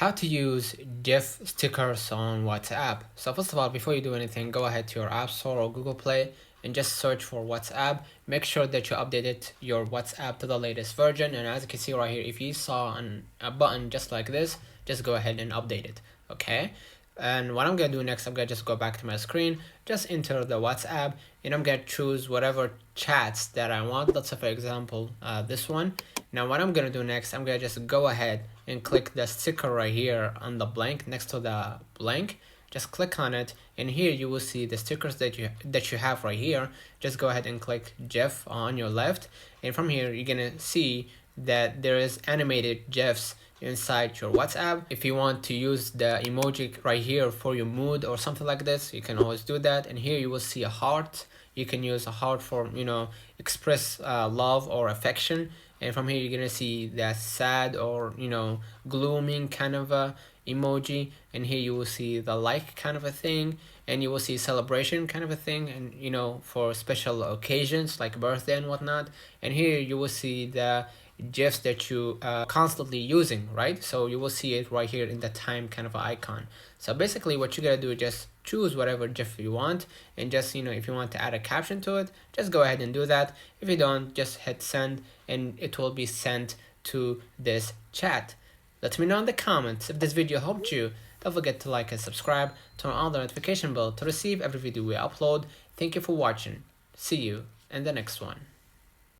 How to use GIF stickers on WhatsApp. So first of all, before you do anything, go ahead to your App Store or Google Play and just search for WhatsApp. Make sure that you updated your WhatsApp to the latest version. And as you can see right here, if you saw a button just like this, just go ahead and update it. Okay. And what I'm gonna do next, I'm gonna just go back to my screen, just enter the WhatsApp, and I'm gonna choose whatever chats that I want. Let's say for example, this one. Now what I'm gonna do next, I'm gonna just go ahead and click the sticker right here on the blank, next to the blank. Just click on it, and here you will see the stickers that you have right here. Just go ahead and click GIF on your left, and from here you're gonna see that there is animated GIFs inside your WhatsApp. If you want to use the emoji right here for your mood or something like this, you can always do that. And here you will see a heart. You can use a heart for, express love or affection. And from here you're gonna see that sad or glooming kind of a emoji, and here you will see the like kind of a thing, and you will see celebration kind of a thing, and for special occasions like birthday and whatnot. And here you will see the GIFs that you constantly using, right? So you will see it right here in the time kind of icon. So basically what you gotta do is just choose whatever GIF you want, and just if you want to add a caption to it, just go ahead and do that. If you don't, just hit send, and it will be sent to this chat. Let me know in the comments if this video helped you. Don't forget to like and subscribe, turn on the notification bell to receive every video we upload. Thank you for watching. See you in the next one.